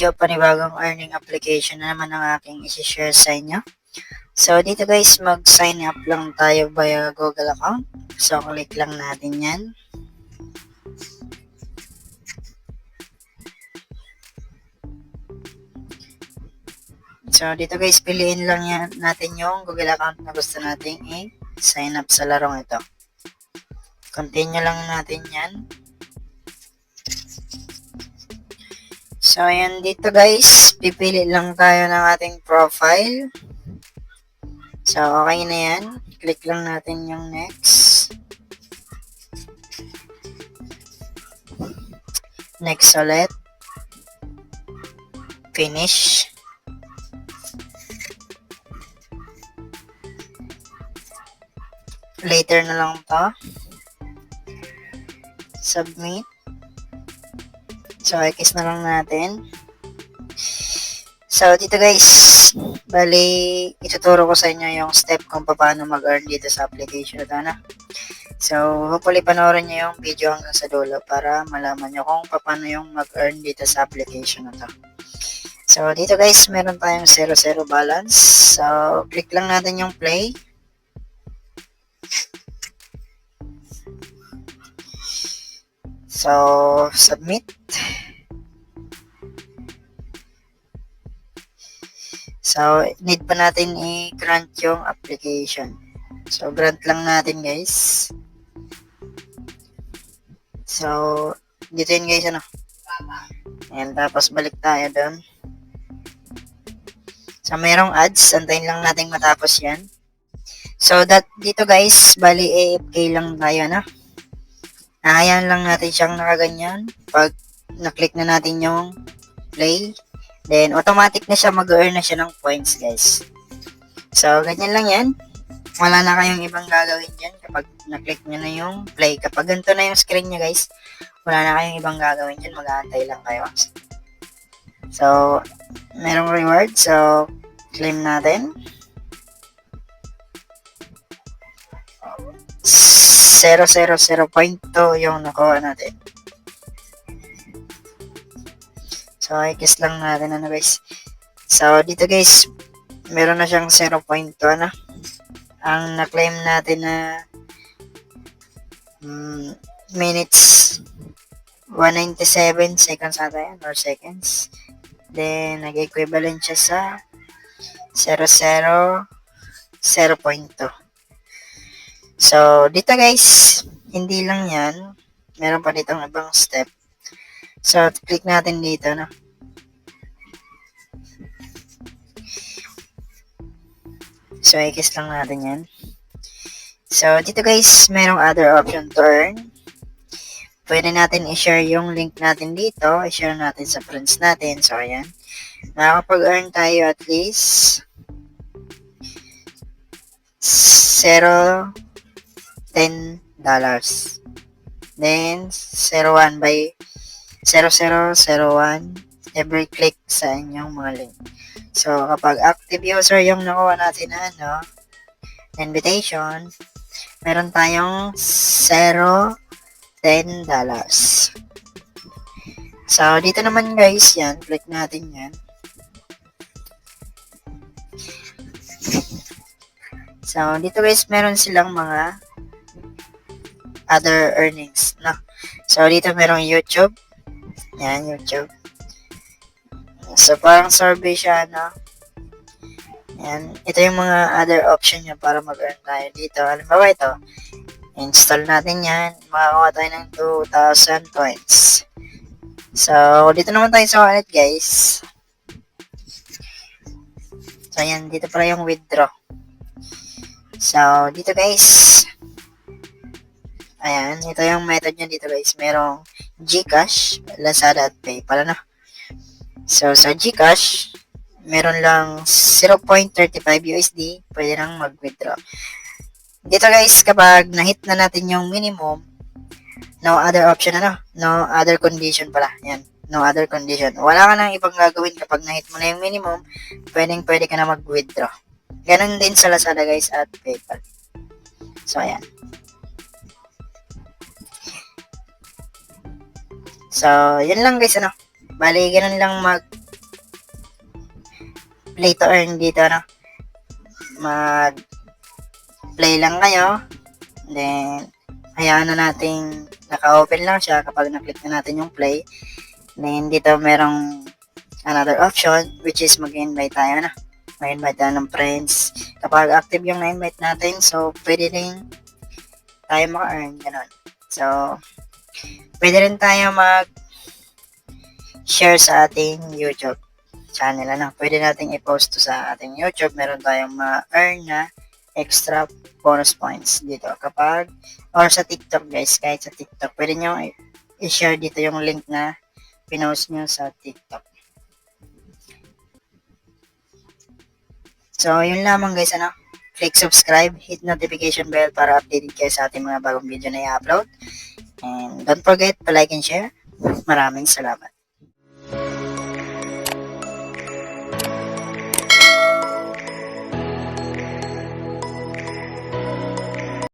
video, panibagong earning application na naman ang aking isi-share sa inyo. So, dito guys, mag-sign up lang tayo via Google account. So, click lang natin yan. So, dito guys, piliin lang natin yung Google account na gusto nating i-sign up sa larong ito. Continue lang natin yan. So, ayan dito guys, pipili lang tayo ng ating profile. So, okay na yan. Click lang natin yung next. Next ulit. Finish. Later na lang to. Submit. So, X na lang natin. So, dito guys, bali, ituturo ko sa inyo yung step kung paano mag-earn dito sa application ito na. So, hopefully panoorin nyo yung video hanggang sa dulo para malaman nyo kung paano yung mag-earn dito sa application na to. So, dito guys, meron tayong 0-0 balance. So, click lang natin yung play. So, submit. So, need pa natin i-grant yung application. So, grant lang natin guys. So, dito yun guys, ano. Ayan, tapos balik tayo doon. So, merong ads. Antayin lang natin matapos yan. So, dito guys, bali AFK lang tayo, na. Ayan lang natin siyang nakaganyan. Pag na-click na natin yung play, then automatic na siya, mag-earn na siya ng points guys. So, ganyan lang yan. Wala na kayong ibang gagawin dyan kapag na-click nyo na yung play. Kapag ganito na yung screen nyo guys, wala na kayong ibang gagawin dyan. Mag-aantay lang kayo. So, merong reward. So, claim natin. 0.2 yung nakuha natin. So, i-kiss lang natin, ano guys. So, dito guys, meron na siyang 0.2, ano. Ang na-claim natin na minutes, 197 seconds ata yan, or seconds. Then, nag-equivalent siya sa 0.2. So, dito guys, hindi lang yan. Meron pa ditong ibang step. So, click natin dito, no? So, i-kiss lang natin yan. So, dito guys, merong other option to earn. Pwede natin i-share yung link natin dito. I-share natin sa friends natin. So, ayan. Nakakapag-earn tayo at least $10. Then, 01 by 0001 every click sa inyong mga link. So, kapag active user yung nakuha natin na invitation, meron tayong $10. So, dito naman guys, yan, click natin yan. So, dito guys, meron silang mga other earnings, no? So, dito merong YouTube. Yan, YouTube. So, parang survey siya, no? Yan. Ito yung mga other option niya para mag-earn tayo dito. Halimbawa ito, install natin yan. Makakuha tayo ng 2,000 points. So, dito naman tayo sa wallet, guys. So, yan. Dito pala yung withdraw. So, dito guys, ayan, ito yung method nyo dito guys. Merong GCash, Lazada at PayPal, ano? So, sa GCash, meron lang 0.35 USD, pwede nang mag-withdraw. Dito guys, kapag na-hit na natin yung minimum, no other option, ano? No other condition pala, yan. No other condition. Wala ka nang ibang gagawin kapag na-hit mo na yung minimum, pwede ka na mag-withdraw. Ganon din sa Lazada guys at PayPal. So, ayan. So, yun lang guys, ano. Bali, ganun lang play to earn dito, no? Mag-play lang kayo. Then, hayaan na nating naka-open lang siya kapag na-click na natin yung play. Then, dito merong another option which is mag-invite tayo na. Mag-invite tayo ng friends. Kapag active yung na-invite natin, so pwede rin tayo maka-earn. Ganun. So, pwede rin tayo mag-share sa ating YouTube channel. Pwede nating i-post to sa ating YouTube. Meron tayong ma-earn na extra bonus points dito kapag or sa TikTok guys, kahit sa TikTok pwede nyo i-share dito yung link na pinost nyo sa TikTok. So yun lamang guys, click subscribe, hit notification bell para updated kayo sa ating mga bagong video na i-upload, and don't forget to like and share. Maraming salamat.